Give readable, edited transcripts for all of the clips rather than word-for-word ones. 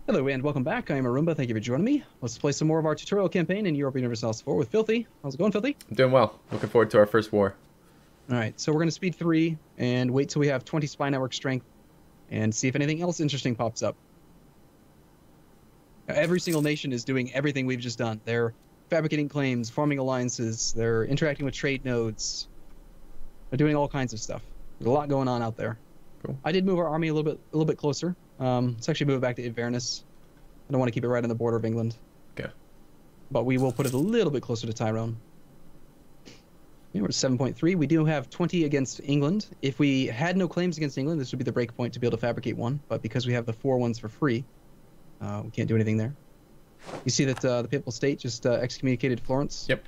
Hello and welcome back. I am Arumba. Thank you for joining me. Let's play some more of our tutorial campaign in Europa Universalis 4 with Filthy. How's it going, Filthy? I'm doing well. Looking forward to our first war. All right, so we're going to speed 3 and wait till we have 20 spy network strength and see if anything else interesting pops up. Every single nation is doing everything we've just done. They're fabricating claims, forming alliances, they're interacting with trade nodes. They're doing all kinds of stuff. There's a lot going on out there. Cool. I did move our army a little bit closer. Let's actually move it back to Inverness. I don't want to keep it right on the border of England. Okay. But we will put it a little bit closer to Tyrone. Yeah, we're at 7.3. We do have 20 against England. If we had no claims against England, this would be the break point to be able to fabricate one. But because we have the 4 ones for free, we can't do anything there. You see that the Papal State just excommunicated Florence? Yep.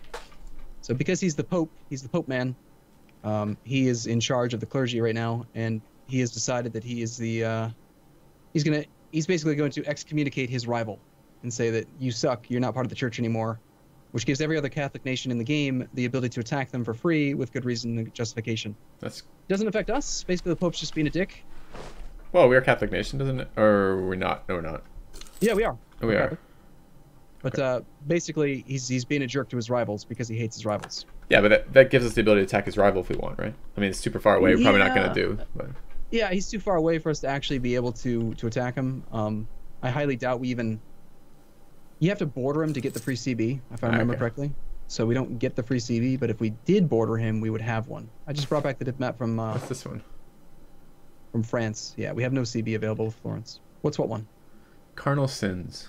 So because he's the Pope man, he is in charge of the clergy right now, and he has decided that he is the he's basically going to excommunicate his rival and say that you suck, you're not part of the church anymore, which gives every other Catholic nation in the game the ability to attack them for free with good reason and justification. Doesn't affect us. Basically, the Pope's just being a dick. Well, we are a Catholic nation, doesn't it? Or we're not? No, we're not. Yeah, we are. Oh, we are. But okay. Basically, he's being a jerk to his rivals because he hates his rivals. Yeah, but that gives us the ability to attack his rival if we want, right? I mean, it's super far away. We're probably not going to do. But yeah, he's too far away for us to actually be able to attack him. I highly doubt we even... You have to border him to get the free CB, if I remember correctly. So we don't get the free CB, but if we did border him, we would have one. I just brought back the diplomat from... what's this one? From France. Yeah, we have no CB available with Florence. What one? Carnal Sins.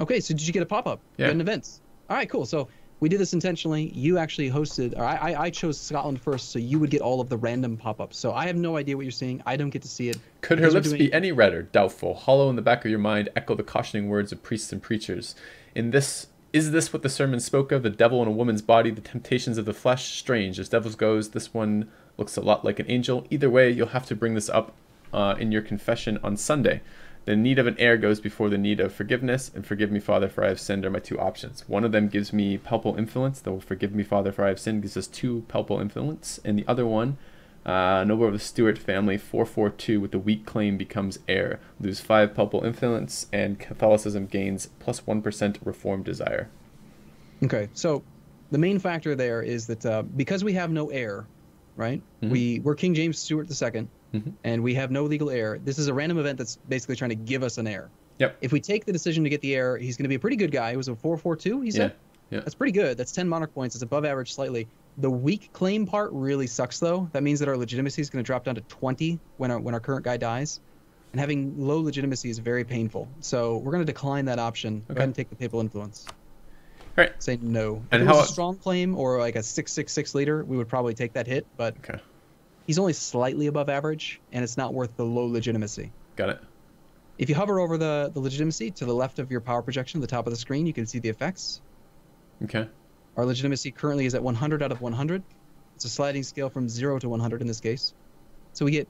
Okay, so did you get a pop-up? Yeah. You got an event. All right, cool. So we did this intentionally. You actually hosted... Or I chose Scotland first, so you would get all of the random pop-ups. So I have no idea what you're seeing. I don't get to see it. Could her lips be any redder, doubtful, hollow in the back of your mind, echo the cautioning words of priests and preachers? Is this what the sermon spoke of? The devil in a woman's body, the temptations of the flesh? Strange. As devils goes, this one looks a lot like an angel. Either way, you'll have to bring this up in your confession on Sunday. The need of an heir goes before the need of forgiveness, and forgive me, Father, for I have sinned are my 2 options. One of them gives me palpable influence, though forgive me, Father, for I have sinned gives us 2 palpable influence, and the other one, noble of the Stuart family, 442 with the weak claim becomes heir. Lose 5 palpable influence, and Catholicism gains plus 1% reform desire. Okay, so the main factor there is that because we have no heir, right? Mm-hmm. We're King James Stuart II, and we have no legal heir. This is a random event that's basically trying to give us an heir. Yep. If we take the decision to get the heir, he's going to be a pretty good guy. It was a 442, he said? Yeah. That's pretty good. That's 10 monarch points. It's above average slightly. The weak claim part really sucks, though. That means that our legitimacy is going to drop down to 20 when our current guy dies. And having low legitimacy is very painful. So we're going to decline that option. Okay. Go ahead and take the papal influence. All right. Say no. And if it was a strong claim or like a 666 leader, we would probably take that hit. But he's only slightly above average, and it's not worth the low legitimacy. Got it. If you hover over the legitimacy to the left of your power projection, the top of the screen, you can see the effects. Okay. Our legitimacy currently is at 100 out of 100. It's a sliding scale from 0 to 100 in this case. So we get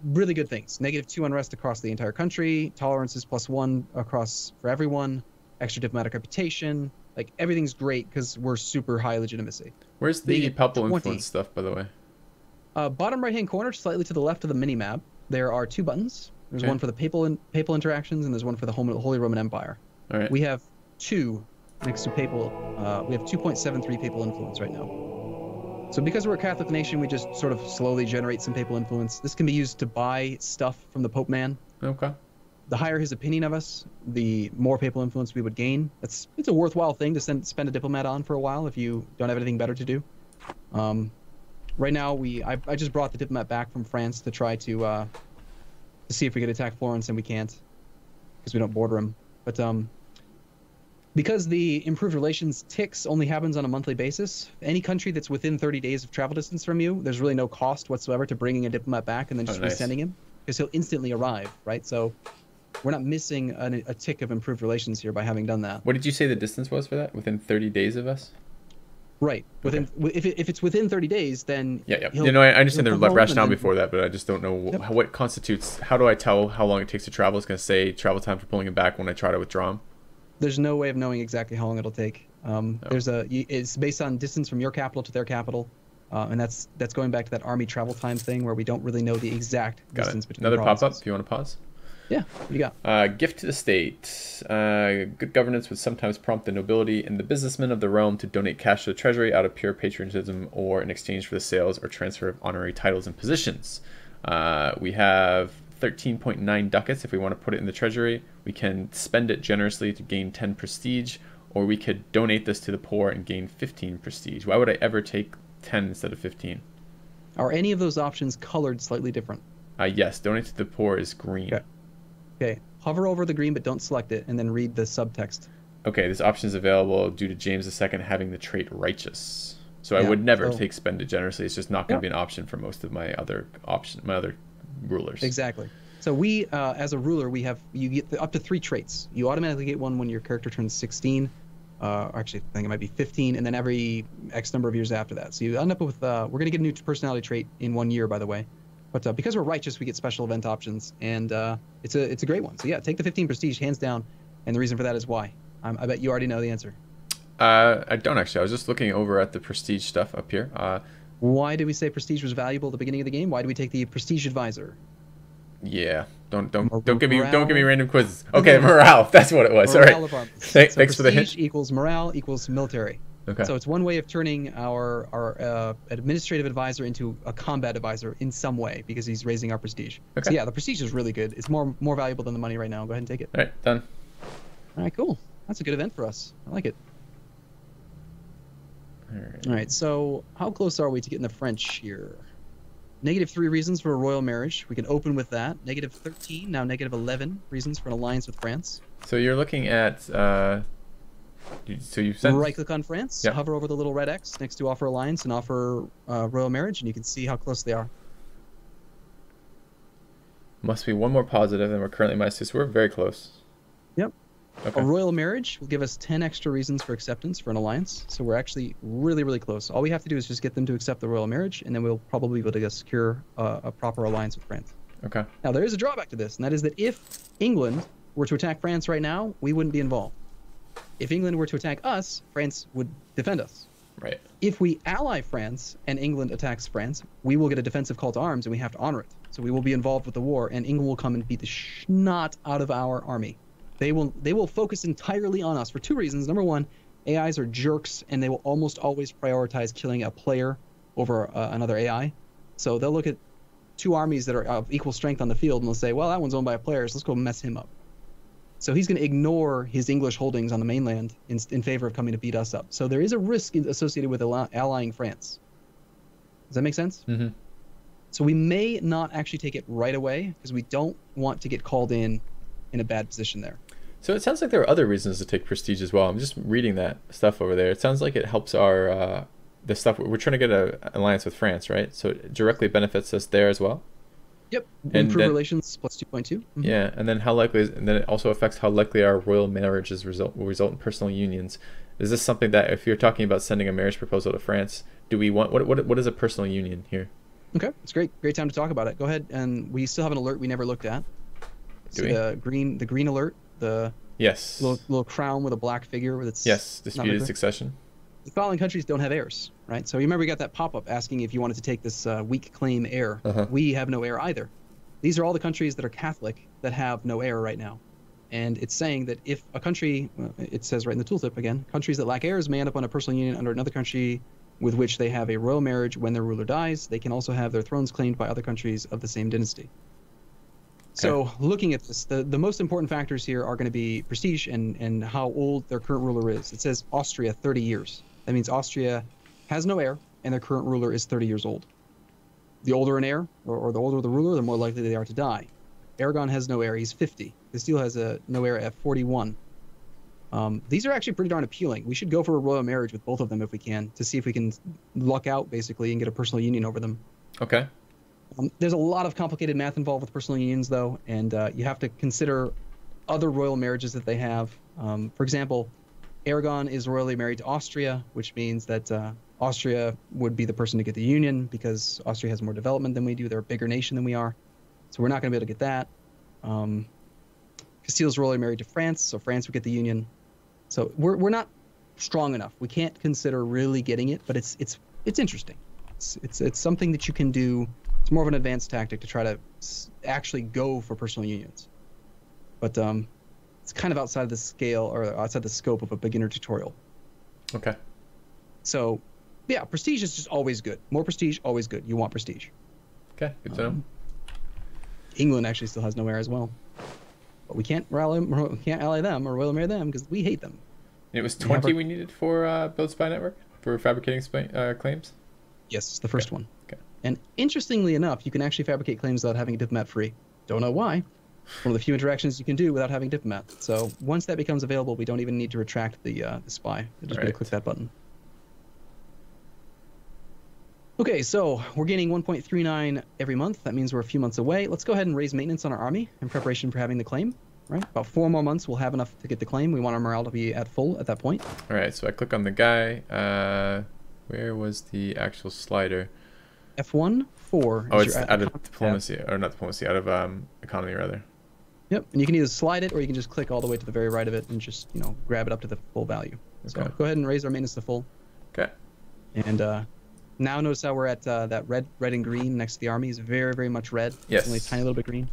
really good things. -2 unrest across the entire country. Tolerance is +1 across for everyone. Extra diplomatic reputation. Like, everything's great because we're super high legitimacy. Where's the palpable influence stuff, by the way? Bottom right-hand corner, slightly to the left of the mini-map, there are 2 buttons. There's one for the papal interactions, and there's one for the Holy Roman Empire. All right. We have 2 next to papal. We have 2.73 papal influence right now. So because we're a Catholic nation, we just sort of slowly generate some papal influence. This can be used to buy stuff from the Pope man. Okay. The higher his opinion of us, the more papal influence we would gain. It's a worthwhile thing to spend a diplomat on for a while if you don't have anything better to do. Right now, I just brought the diplomat back from France to try to see if we could attack Florence, and we can't because we don't border him. But because the improved relations ticks only happens on a monthly basis, any country that's within 30 days of travel distance from you, there's really no cost whatsoever to bringing a diplomat back and then just resending him, because he'll instantly arrive, right? So we're not missing a tick of improved relations here by having done that. What did you say the distance was for that? Within 30 days of us? Right. If it's within 30 days, then I understand the rationale before that, but I just don't know what constitutes. How do I tell how long it takes to travel? It's going to say travel time for pulling him back when I try to withdraw him. There's no way of knowing exactly how long it'll take. It's based on distance from your capital to their capital, and that's going back to that army travel time thing where we don't really know the exact distance between. Another pop up. If you want to pause. Yeah, what do you got? Gift to the state. Good governance would sometimes prompt the nobility and the businessmen of the realm to donate cash to the treasury out of pure patriotism or in exchange for the sales or transfer of honorary titles and positions. We have 13.9 ducats if we want to put it in the treasury. We can spend it generously to gain 10 prestige, or we could donate this to the poor and gain 15 prestige. Why would I ever take 10 instead of 15? Are any of those options colored slightly different? Yes, donate to the poor is green. Okay, hover over the green but don't select it, and then read the subtext. Okay, this option is available due to James II having the trait righteous. So I would never take spend it generously. It's just not going to be an option for most of my other rulers. Exactly. So we, as a ruler, you get up to 3 traits. You automatically get one when your character turns 16. Actually, I think it might be 15, and then every X number of years after that. So you end up with, we're going to get a new personality trait in 1 year, by the way. But because we're righteous, we get special event options, and it's a great one. So yeah, take the 15 prestige, hands down, and the reason for that is why. I bet you already know the answer. I don't actually. I was just looking over at the prestige stuff up here. Why did we say prestige was valuable at the beginning of the game? Why did we take the prestige advisor? Yeah, don't give me random quizzes. Okay, morale. That's what it was. All right. Thanks for the hint. Prestige equals morale equals military. Okay. So it's one way of turning our administrative advisor into a combat advisor in some way because he's raising our prestige. Okay. So yeah, the prestige is really good. It's more valuable than the money right now. Go ahead and take it. All right, done. All right, cool. That's a good event for us. I like it. All right, so how close are we to getting the French here? -3 reasons for a royal marriage. We can open with that. -13, now -11 reasons for an alliance with France. So you're looking at, so you said... Right-click on France, hover over the little red X next to offer alliance and offer royal marriage, and you can see how close they are. Must be one more positive, and we're currently -2, so we're very close. Yep. Okay. A royal marriage will give us 10 extra reasons for acceptance for an alliance, so we're actually really, really close. All we have to do is just get them to accept the royal marriage, and then we'll probably be able to secure a proper alliance with France. Okay. Now, there is a drawback to this, and that is that if England were to attack France right now, we wouldn't be involved. If England were to attack us, France would defend us. Right. If we ally France and England attacks France, we will get a defensive call to arms, and we have to honor it. So we will be involved with the war, and England will come and beat the snot out of our army. They will focus entirely on us for 2 reasons. Number 1, AIs are jerks, and they will almost always prioritize killing a player over another AI. So they'll look at 2 armies that are of equal strength on the field, and they'll say, well, that one's owned by a player, so let's go mess him up. So he's going to ignore his English holdings on the mainland in favor of coming to beat us up. So there is a risk associated with allying France. Does that make sense? Mm-hmm. So we may not actually take it right away because we don't want to get called in a bad position there. So it sounds like there are other reasons to take prestige as well. I'm just reading that stuff over there. It sounds like it helps our the stuff we're trying to get an alliance with France, right? So it directly benefits us there as well. Yep. Improve relations plus 2.2. Mm-hmm. Yeah, and then how likely is, and then it also affects how likely our royal marriages will result in personal unions. Is this something that if you're talking about sending a marriage proposal to France, do we want what is a personal union here? Okay, it's great time to talk about it. Go ahead, and we still have an alert we never looked at. Do we? The green alert, the yes little crown with a black figure with its disputed succession. The following countries don't have heirs, right? So you remember we got that pop-up asking if you wanted to take this weak claim heir. We have no heir either. These are all the countries that are Catholic that have no heir right now. And it's saying that if a country, it says right in the tooltip again, countries that lack heirs may end up on a personal union under another country with which they have a royal marriage when their ruler dies. They can also have their thrones claimed by other countries of the same dynasty. So looking at this, the most important factors here are going to be prestige and how old their current ruler is. It says Austria, 30 years. That means Austria has no heir, and their current ruler is 30 years old. The older an heir, or the older the ruler, the more likely they are to die. Aragon has no heir. He's 50. Castile has no heir at 41. These are actually pretty darn appealing. We should go for a royal marriage with both of them if we can, to see if we can luck out, basically, and get a personal union over them. Okay. There's a lot of complicated math involved with personal unions, though, and you have to consider other royal marriages that they have. For example, Aragon is royally married to Austria, which means that Austria would be the person to get the union because Austria has more development than we do. They're a bigger nation than we are. So we're not going to be able to get that. Castile's royally married to France, so France would get the union. So we're not strong enough. We can't consider really getting it, but it's interesting. It's something that you can do. It's more of an advanced tactic to try to actually go for personal unions. but it's kind of outside the scale or outside the scope of a beginner tutorial. Okay. So, yeah, prestige is just always good. More prestige, always good. You want prestige. Okay, good to know. England actually still has no air as well, but we can't ally them or royal marry them because we hate them. It was 20 we needed for build spy network for fabricating claims. Yes, it's the first one. Okay. And interestingly enough, you can actually fabricate claims without having a diplomat free. Don't know why. One of the few interactions you can do without having diplomat. So once that becomes available, we don't even need to retract the spy. We're just going to click that button. Okay, so we're gaining 1.39 every month. That means we're a few months away. Let's go ahead and raise maintenance on our army in preparation for having the claim. Right, about 4 more months we'll have enough to get the claim. We want our morale to be at full at that point. All right, so I click on the guy. Where was the actual slider? F1, 4. Oh, it's out of diplomacy, or not diplomacy, out of economy rather. Yep, and you can either slide it or you can just click all the way to the very right of it and just, you know, grab it up to the full value. So go ahead and raise our maintenance to full. Okay. And now notice how we're at that red and green next to the army is very, very much red. Yes. Only a tiny little bit green.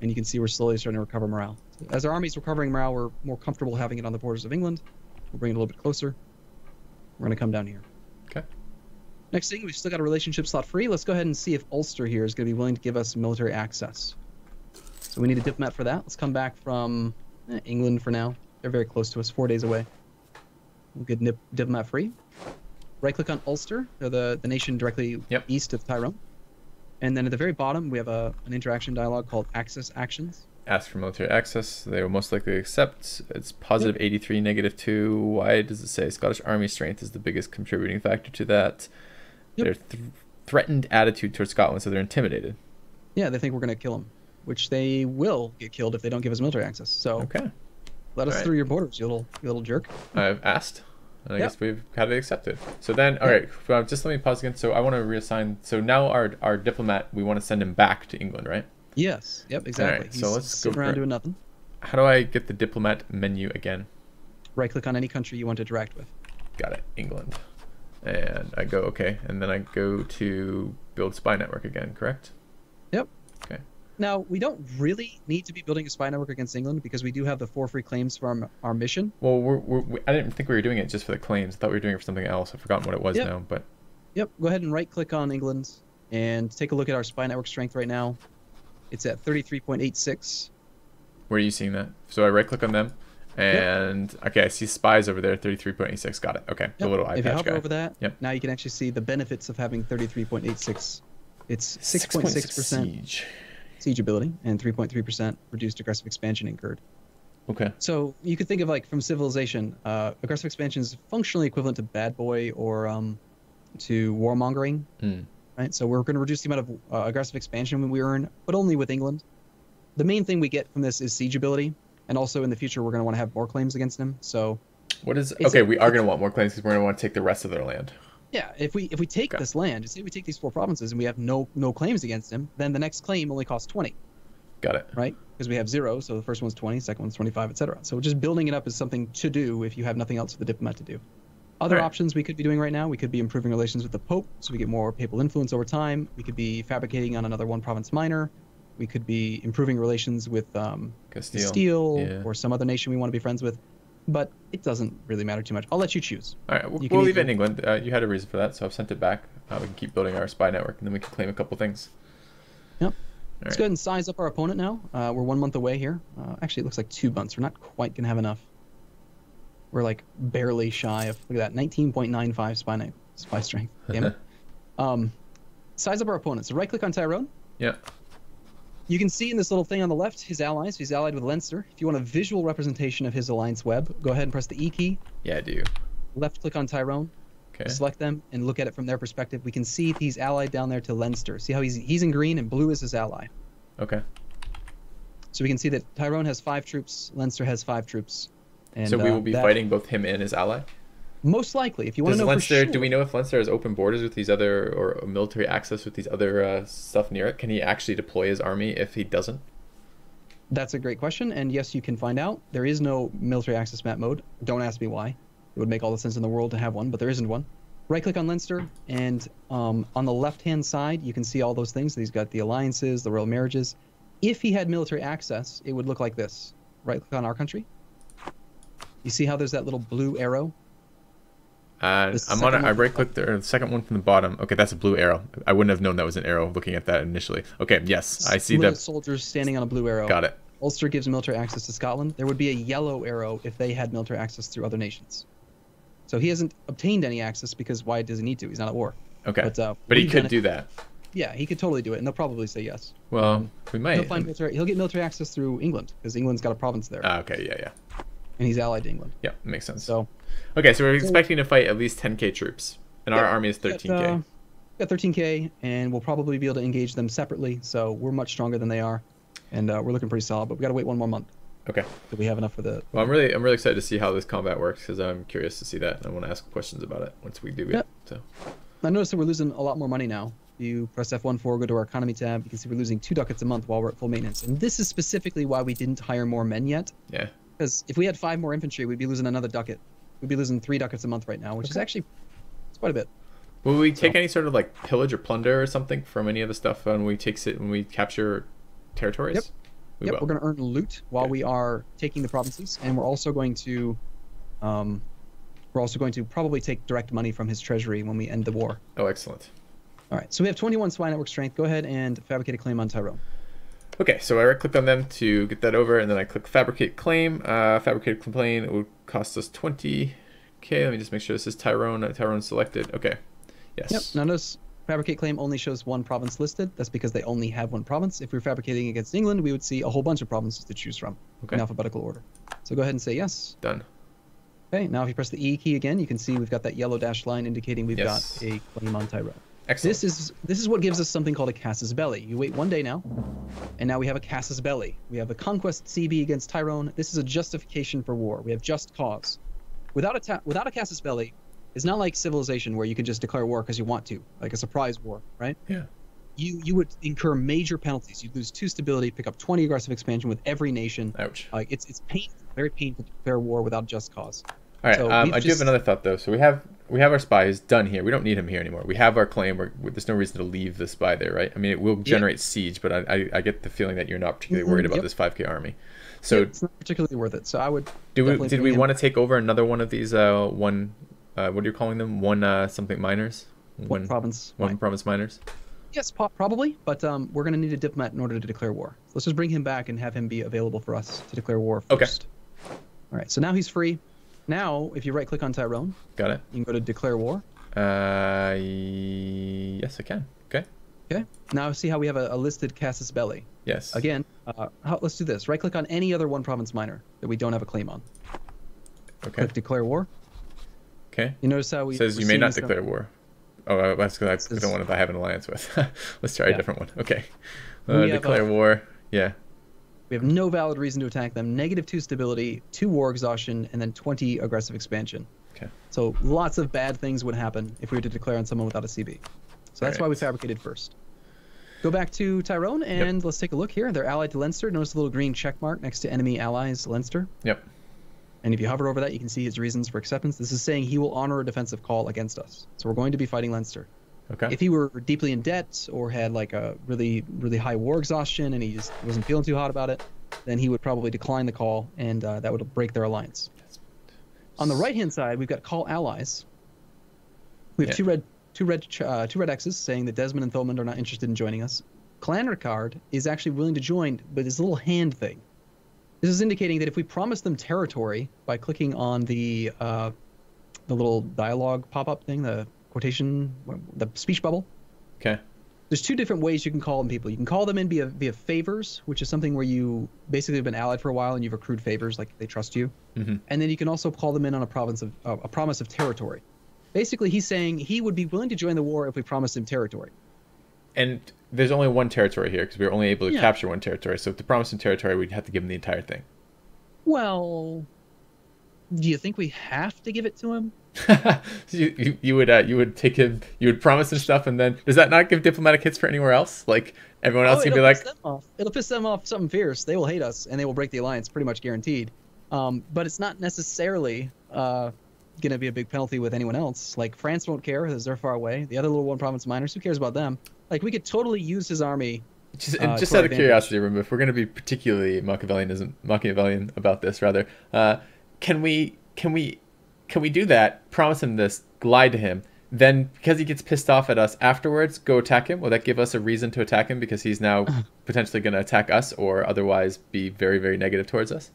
And you can see we're slowly starting to recover morale. So as our army's recovering morale, we're more comfortable having it on the borders of England. We'll bring it a little bit closer. We're going to come down here. Okay. Next thing, we've still got a relationship slot free. Let's go ahead and see if Ulster here is going to be willing to give us military access. So we need a diplomat for that. Let's come back from England for now. They're very close to us, 4 days away. We'll get diplomat free. Right-click on Ulster, the nation directly east of Tyrone. And then at the very bottom, we have an interaction dialog called Access Actions. Ask for military access. They will most likely accept. It's positive 83, negative 2. Why does it say Scottish Army strength is the biggest contributing factor to that? Their threatened attitude towards Scotland, so they're intimidated. Yeah, they think we're going to kill them, which they will get killed if they don't give us military access. So let us through your borders, you little jerk. I've asked. And I guess we've had it accepted. So then, all right, just let me pause again. So I want to reassign. So now our diplomat, we want to send him back to England, right? Yes. Yep, exactly. All right, so let's sitting around doing nothing. How do I get the diplomat menu again? Right-click on any country you want to interact with. Got it, England. And I go, okay. And then I go to build spy network again, correct? Yep. Okay. Now, we don't really need to be building a spy network against England because we do have the 4 free claims from our mission. Well, I didn't think we were doing it just for the claims. I thought we were doing it for something else. I've forgotten what it was now, but... Yep, go ahead and right-click on England and take a look at our spy network strength right now. It's at 33.86. Where are you seeing that? So I right-click on them, and... Okay, I see spies over there, 33.86. Got it. Okay, the little eye patch guy. If you hover over that, now you can actually see the benefits of having 33.86. It's 6.6%. Siege ability and 3.3% reduced aggressive expansion incurred. Okay. So you could think of like from civilization, aggressive expansion is functionally equivalent to bad boy or to warmongering, right? So we're going to reduce the amount of aggressive expansion we earn, but only with England. The main thing we get from this is siege ability, and also in the future we're going to want to have more claims against them. So what is okay? We are going to want more claims because we're going to want to take the rest of their land. Yeah, if we take this land, say we take these 4 provinces and we have no claims against him, then the next claim only costs 20. Got it. Right? Because we have 0, so the first one's 20, second one's 25, etc. So just building it up is something to do if you have nothing else for the diplomat to do. Other options we could be doing right now, we could be improving relations with the Pope, so we get more papal influence over time. We could be fabricating on another 1 province minor. We could be improving relations with Castile or some other nation we want to be friends with. But it doesn't really matter too much. I'll let you choose. All right, we'll leave it in England. You had a reason for that, so I've sent it back. We can keep building our spy network, and then we can claim a couple things. Yep. Let's go ahead and size up our opponent now. We're 1 month away here. Actually, it looks like 2 months. We're not quite going to have enough. We're like barely shy of, look at that, 19.95 spy strength. Damn it. Size up our opponent. So right-click on Tyrone. Yeah. You can see in this little thing on the left his allies. He's allied with Leinster. If you want a visual representation of his alliance web, go ahead and press the E key. Yeah, I do. Left-click on Tyrone. Okay. Select them and look at it from their perspective. We can see he's allied down there to Leinster. See how he's in green and blue is his ally. Okay. So we can see that Tyrone has 5 troops, Leinster has 5 troops. And, so we will be fighting both him and his ally? Most likely, if you want to know Leinster, for sure. Do we know if Leinster has open borders with these other, or military access with these other stuff near it? Can he actually deploy his army if he doesn't? That's a great question, and yes, you can find out. There is no military access map mode. Don't ask me why. It would make all the sense in the world to have one, but there isn't one. Right-click on Leinster, and on the left-hand side, you can see all those things. He's got the alliances, the royal marriages. If he had military access, it would look like this. Right click on our country. You see how there's that little blue arrow? I'm on it. I right clicked there. The second one from the bottom. Okay, that's a blue arrow. I wouldn't have known that was an arrow looking at that initially. Okay, yes, I see that. Soldiers standing on a blue arrow. Got it. Ulster gives military access to Scotland. There would be a yellow arrow if they had military access through other nations. So he hasn't obtained any access because why does he need to? He's not at war. Okay. But he could do that. Yeah, he could totally do it, and they'll probably say yes. Well, we might. He'll get military access through England because England's got a province there. Okay, yeah. And he's allied to England. Yeah, makes sense. So, okay, so we're expecting to fight at least 10k troops, and our army is 13k. Got 13k, and we'll probably be able to engage them separately. So we're much stronger than they are, and we're looking pretty solid. But we got to wait one more month. Okay. Do we have enough for the? Well, I'm really excited to see how this combat works because I'm curious to see that. I want to ask questions about it once we do it. So. I noticed that we're losing a lot more money now. You press F1-4, go to our economy tab. You can see we're losing 2 ducats a month while we're at full maintenance. And this is specifically why we didn't hire more men yet. Yeah. Because if we had 5 more infantry, we'd be losing another ducat. We'd be losing 3 ducats a month right now, which is actually it's quite a bit. Will we take any sort of like pillage or plunder or something from any of the stuff when we capture territories? Yep. We're going to earn loot while we are taking the provinces, and we're also going to probably take direct money from his treasury when we end the war. Oh, excellent. All right. So we have 21 spy network strength. Go ahead and fabricate a claim on Tyrone. Okay, so I right-click on them to get that over, and then I click Fabricate Claim. Fabricate Claim, it would cost us 20k. Let me just make sure this is Tyrone. Tyrone selected. Okay, yes. Yep, now notice Fabricate Claim only shows 1 province listed. That's because they only have 1 province. If we were fabricating against England, we would see a whole bunch of provinces to choose from in alphabetical order. So go ahead and say yes. Done. Okay, now if you press the E key again, you can see we've got that yellow dashed line indicating we've got a claim on Tyrone. Excellent. This is what gives us something called a casus belli. You wait 1 day now, and now we have a casus belli. We have a conquest CB against Tyrone. This is a justification for war. We have just cause. Without a casus belli, it's not like civilization where you can just declare war because you want to, like a surprise war, right? Yeah. You would incur major penalties. You'd lose 2 stability, pick up 20 aggressive expansion with every nation. Ouch. It's painful, very painful to declare war without just cause. All right. So I do have another thought though. So we have our spy is done here. We don't need him here anymore. We have our claim. There's no reason to leave the spy there, right? I mean, it will generate siege, but I get the feeling that you're not particularly worried about this 5k army. So it's not particularly worth it. So I would. Did we want to take over another one of these what are you calling them? Something miners. One province miners. Yes, probably, but we're going to need a diplomat in order to declare war. So let's just bring him back and have him be available for us to declare war first. Okay. All right, so now he's free. Now, if you right-click on Tyrone, got it. You can go to declare war. Yes, I can. Okay. Okay. Now see how we have a listed casus belli. Yes. Again, let's do this. Right-click on any other 1 province minor that we don't have a claim on. Okay. Click declare war. Okay. You notice how we says you may not declare war. Oh, that's because I don't want to have an alliance with. Let's try a different one. Okay. Declare war. Yeah. We have no valid reason to attack them. -2 stability, 2 war exhaustion, and then 20 aggressive expansion. Okay. So lots of bad things would happen if we were to declare on someone without a CB. So that's why we fabricated first. Go back to Tyrone and let's take a look here. They're allied to Leinster. Notice the little green check mark next to enemy allies Leinster. Yep. And if you hover over that, you can see his reasons for acceptance. This is saying he will honor a defensive call against us. So we're going to be fighting Leinster. Okay. If he were deeply in debt or had like a really, really high war exhaustion and he just wasn't feeling too hot about it, then he would probably decline the call, and that would break their alliance. On the right-hand side, we've got call allies. We have two red X's saying that Desmond and Thomond are not interested in joining us. Clanricarde is actually willing to join, but it's a little hand thing. This is indicating that if we promise them territory by clicking on the little dialogue pop-up thing, the quotation, the speech bubble. Okay. There's 2 different ways you can call them people. You can call them in via favors, which is something where you basically have been allied for a while and you've accrued favors, like they trust you. Mm-hmm. And then you can also call them in on a promise of territory. Basically, he's saying he would be willing to join the war if we promised him territory. And there's only 1 territory here because we were only able to capture 1 territory. So to promise him territory, we'd have to give him the entire thing. Well, do you think we have to give it to him? you would take him, you would promise him stuff, and then does that not give diplomatic hits for anywhere else? Like everyone else, you'd be like, it'll piss them off something fierce. They will hate us and they will break the alliance, pretty much guaranteed. But it's not necessarily going to be a big penalty with anyone else. Like France won't care because they're far away. The other little 1 province miners, who cares about them? Like we could totally use his army Just to out our of curiosity, Arumba, if we're going to be particularly Machiavellian about this, rather, can we do that? Promise him this, lie to him, then because he gets pissed off at us afterwards, go attack him? Will that give us a reason to attack him because he's now potentially going to attack us or otherwise be very, very negative towards us?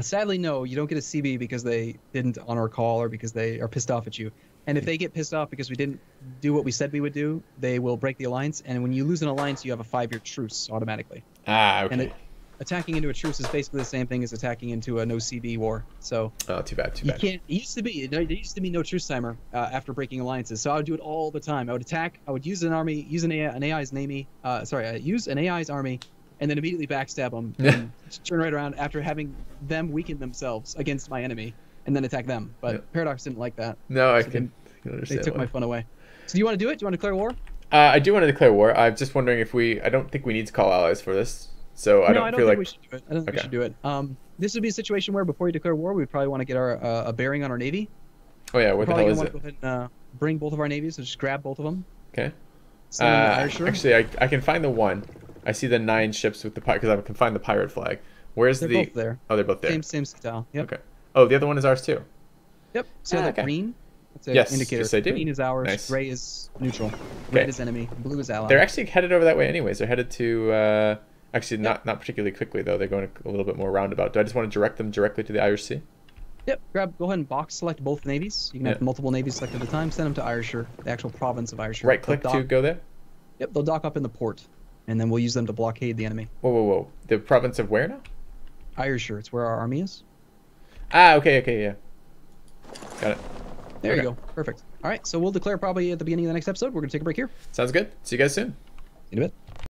Sadly, no, you don't get a CB because they didn't honor a call or because they are pissed off at you. And if they get pissed off because we didn't do what we said we would do, they will break the alliance. And when you lose an alliance, you have a 5-year truce automatically. Ah, okay. And attacking into a truce is basically the same thing as attacking into a no CB war. So oh, too bad. You can't. It used to be no truce timer after breaking alliances. So I would do it all the time. I would attack. I would use an army, use an AI's use an AI's army, and then immediately backstab them. And turn right around after having them weaken themselves against my enemy, and then attack them. But Paradox didn't like that. No, I can understand. They took my fun away. So do you want to do it? Do you want to declare war? I do want to declare war. I'm just wondering if I don't think we need to call allies for this. So I don't feel like we should do it. I don't think we should do it. This would be a situation where before you declare war, we'd probably want to get our a bearing on our navy. Oh yeah, what the hell is it? Go ahead and bring both of our navies, so just grab both of them. Okay. Actually, I can find the one. I see the 9 ships with the pirate because I can find the pirate flag. Where's they're both there. Oh, they're both there. Same style. Yep. Okay. Oh, the other one is ours too. Yep. See that green? That's an indicator. Yes, I do. Green is ours. Nice. Gray is neutral. Red is enemy. Blue is ally. They're actually headed over that way anyways. They're headed to actually not particularly quickly though. They're going a little bit more roundabout. Do I just want to direct them directly to the Irish Sea? Yep. Go ahead and box select both navies. You can have multiple navies selected at a time. Send them to Ayrshire, the actual province of Ayrshire. Right click to go there? Yep. They'll dock up in the port, and then we'll use them to blockade the enemy. Whoa. The province of where now? Ayrshire. It's where our army is. Ah, okay, yeah. Got it. There you go. Perfect. All right. So we'll declare probably at the beginning of the next episode. We're going to take a break here. Sounds good. See you guys soon. In a bit.